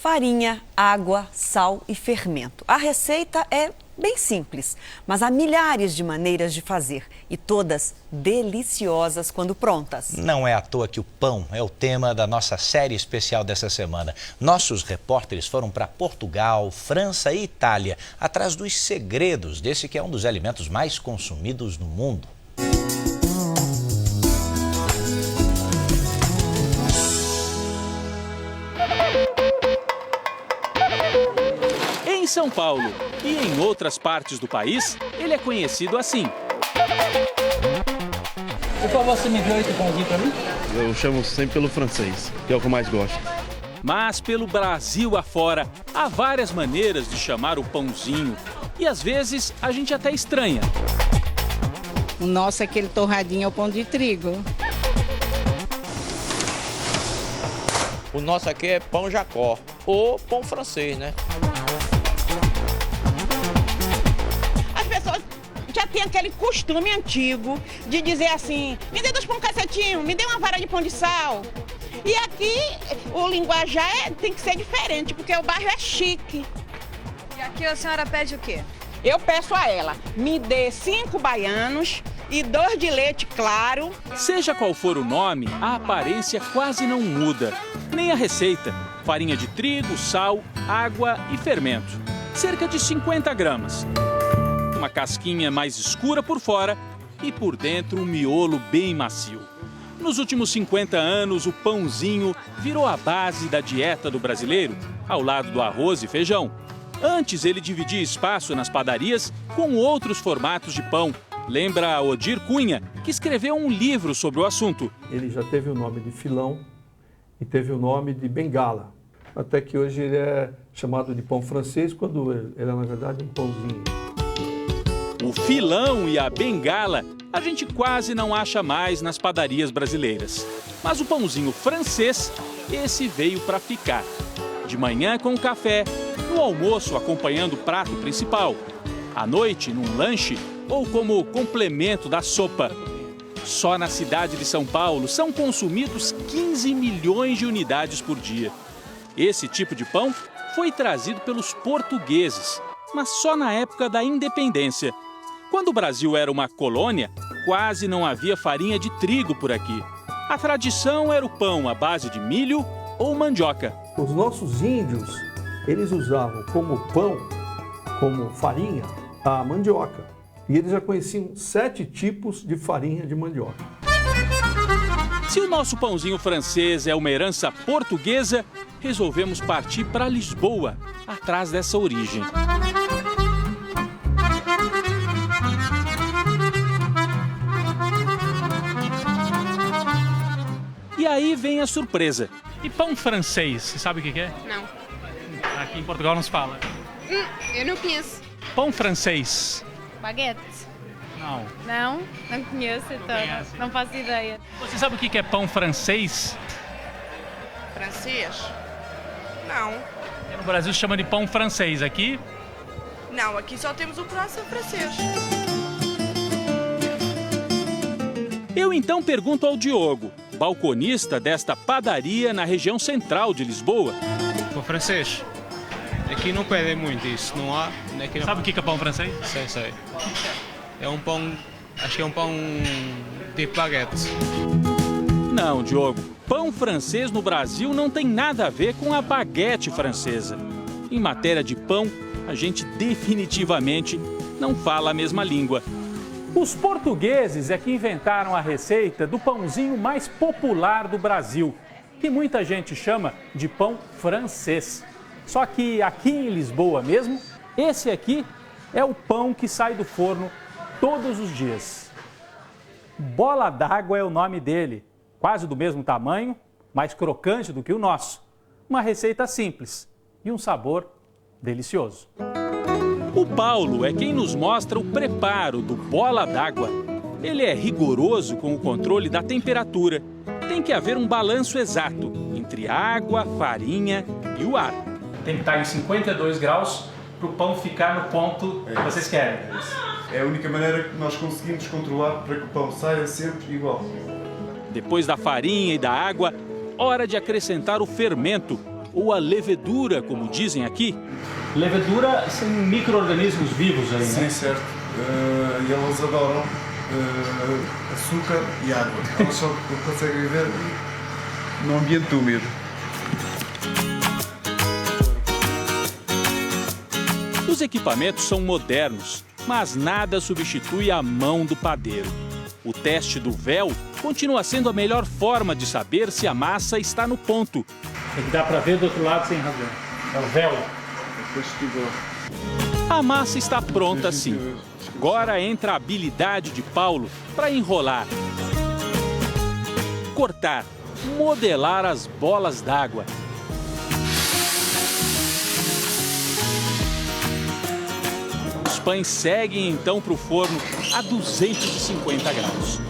farinha, água, sal e fermento. A receita é bem simples, mas há milhares de maneiras de fazer e todas deliciosas quando prontas. Não é à toa que o pão é o tema da nossa série especial dessa semana. Nossos repórteres foram para Portugal, França e Itália, atrás dos segredos desse que é um dos alimentos mais consumidos no mundo. Em São Paulo e em outras partes do país, ele é conhecido assim. Por favor, você me vê 8 pãozinhos para mim? Eu chamo sempre pelo francês, que é o que eu mais gosto. Mas pelo Brasil afora, há várias maneiras de chamar o pãozinho. E às vezes a gente até estranha. O nosso, aquele torradinho, é o pão de trigo. O nosso aqui é pão Jacó, ou pão francês, né? As pessoas já têm aquele costume antigo de dizer assim, me dê 2 pão cacetinho, me dê uma vara de pão de sal. E aqui o linguajar tem que ser diferente, porque o bairro é chique. E aqui a senhora pede o quê? Eu peço a ela, me dê 5 baianos e 2 de leite claro. Seja qual for o nome, a aparência quase não muda. Nem a receita. Farinha de trigo, sal, água e fermento. Cerca de 50 gramas. Uma casquinha mais escura por fora e por dentro um miolo bem macio. Nos últimos 50 anos, o pãozinho virou a base da dieta do brasileiro, ao lado do arroz e feijão. Antes, ele dividia espaço nas padarias com outros formatos de pão. Lembra Odir Cunha, que escreveu um livro sobre o assunto. Ele já teve o nome de filão e teve o nome de bengala. Até que hoje ele é chamado de pão francês, quando ele é, na verdade, um pãozinho. O filão e a bengala a gente quase não acha mais nas padarias brasileiras. Mas o pãozinho francês, esse veio para ficar. De manhã com café, no almoço acompanhando o prato principal, à noite num lanche ou como complemento da sopa. Só na cidade de São Paulo são consumidos 15 milhões de unidades por dia. Esse tipo de pão foi trazido pelos portugueses, mas só na época da independência. Quando o Brasil era uma colônia, quase não havia farinha de trigo por aqui. A tradição era o pão à base de milho ou mandioca. Os nossos índios, eles usavam como pão, como farinha, a mandioca. E eles já conheciam 7 tipos de farinha de mandioca. Se o nosso pãozinho francês é uma herança portuguesa, resolvemos partir para Lisboa, atrás dessa origem. E aí vem a surpresa. E pão francês, você sabe o que é? Não. Aqui em Portugal não se fala. Eu não conheço. Pão francês. Baguete? Não. Não? Não conheço, então não faço ideia. Você sabe o que é pão francês? Francês? Não. No Brasil se chama de pão francês. Aqui? Não, aqui só temos o croissant francês. Eu então pergunto ao Diogo, balconista desta padaria na região central de Lisboa. Pão francês? Aqui não pedem muito isso, não há. Aqui não... Sabe o que é pão francês? Sei. É um pão, acho que é um pão de baguete. Não, Diogo, pão francês no Brasil não tem nada a ver com a baguete francesa. Em matéria de pão, a gente definitivamente não fala a mesma língua. Os portugueses é que inventaram a receita do pãozinho mais popular do Brasil, que muita gente chama de pão francês. Só que aqui em Lisboa mesmo, esse aqui é o pão que sai do forno todos os dias. Bola d'água é o nome dele, quase do mesmo tamanho, mais crocante do que o nosso. Uma receita simples e um sabor delicioso. O Paulo é quem nos mostra o preparo do bola d'água. Ele é rigoroso com o controle da temperatura. Tem que haver um balanço exato entre água, farinha e o ar. Tem que estar em 52 graus para o pão ficar no ponto que vocês querem. É a única maneira que nós conseguimos controlar para que o pão saia sempre igual. Depois da farinha e da água, hora de acrescentar o fermento, ou a levedura, como dizem aqui. Levedura são micro-organismos vivos aí, né? Sim, certo. E elas adoram açúcar e água. Elas só conseguem viver num ambiente úmido. Os equipamentos são modernos, mas nada substitui a mão do padeiro. O teste do véu continua sendo a melhor forma de saber se a massa está no ponto. Tem que dar para ver do outro lado sem razão. É o véu. A massa está pronta sim. Agora entra a habilidade de Paulo para enrolar, cortar, modelar as bolas d'água. Os pães seguem então para o forno a 250 graus.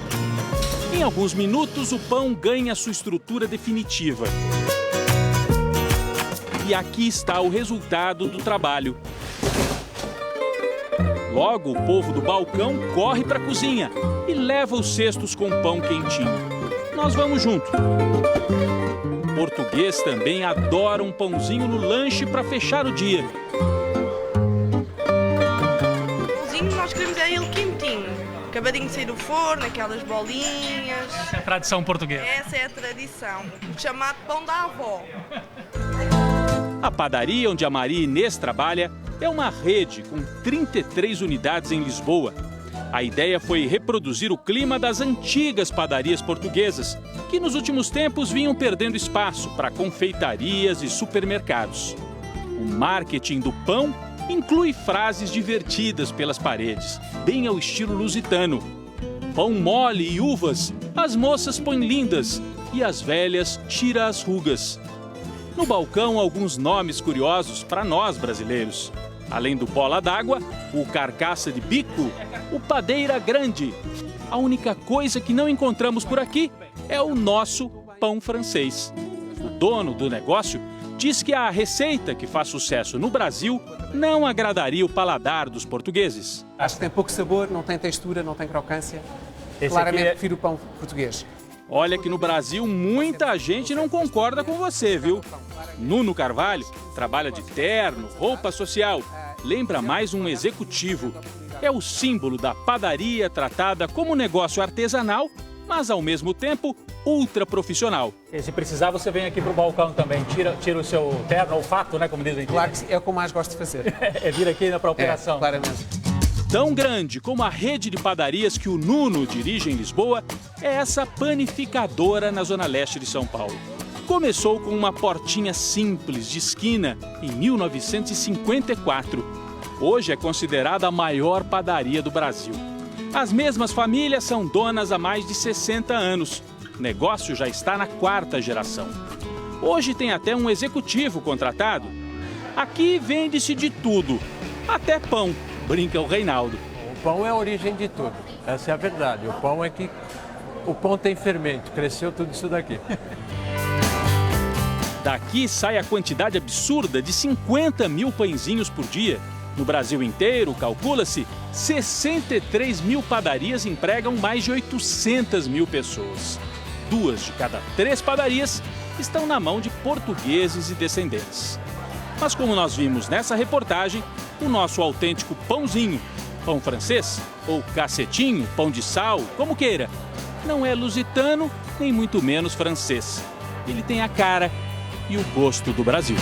Em alguns minutos, o pão ganha sua estrutura definitiva. E aqui está o resultado do trabalho. Logo, o povo do balcão corre para a cozinha e leva os cestos com pão quentinho. Nós vamos junto. O português também adora um pãozinho no lanche para fechar o dia. Nós queremos é ele quentinho, acabadinho de sair do forno, aquelas bolinhas. Essa é a tradição portuguesa. Essa é a tradição, o chamado pão da avó. A padaria onde a Maria Inês trabalha é uma rede com 33 unidades em Lisboa. A ideia foi reproduzir o clima das antigas padarias portuguesas, que nos últimos tempos vinham perdendo espaço para confeitarias e supermercados. O marketing do pão inclui frases divertidas pelas paredes, bem ao estilo lusitano. Pão mole e uvas, as moças põem lindas e as velhas tira as rugas. No balcão, alguns nomes curiosos para nós brasileiros. Além do bola d'água, o carcaça de bico, o padeira grande. A única coisa que não encontramos por aqui é o nosso pão francês. O dono do negócio diz que a receita que faz sucesso no Brasil não agradaria o paladar dos portugueses. Acho que tem pouco sabor, não tem textura, não tem crocância. Esse Claramente prefiro o pão português. Olha que no Brasil muita gente não concorda com você, viu? Nuno Carvalho trabalha de terno, roupa social. Lembra mais um executivo. É o símbolo da padaria tratada como negócio artesanal, mas ao mesmo tempo ultra profissional. E se precisar, você vem aqui para o balcão também. Tira o seu terno, olfato, né? Como dizem aqui. Claro que sim, é o que eu mais gosto de fazer. É vir aqui para a operação. Claramente. Tão grande como a rede de padarias que o Nuno dirige em Lisboa, é essa panificadora na zona leste de São Paulo. Começou com uma portinha simples de esquina em 1954. Hoje é considerada a maior padaria do Brasil. As mesmas famílias são donas há mais de 60 anos. O negócio já está na 4ª geração. Hoje tem até um executivo contratado. Aqui vende-se de tudo, até pão, brinca o Reinaldo. O pão é a origem de tudo, essa é a verdade. O pão tem fermento, cresceu tudo isso daqui. Daqui sai a quantidade absurda de 50 mil pãezinhos por dia. No Brasil inteiro, calcula-se, 63 mil padarias empregam mais de 800 mil pessoas. 2 de cada 3 padarias estão na mão de portugueses e descendentes. Mas como nós vimos nessa reportagem, o nosso autêntico pãozinho, pão francês ou cacetinho, pão de sal, como queira, não é lusitano nem muito menos francês. Ele tem a cara e o gosto do Brasil.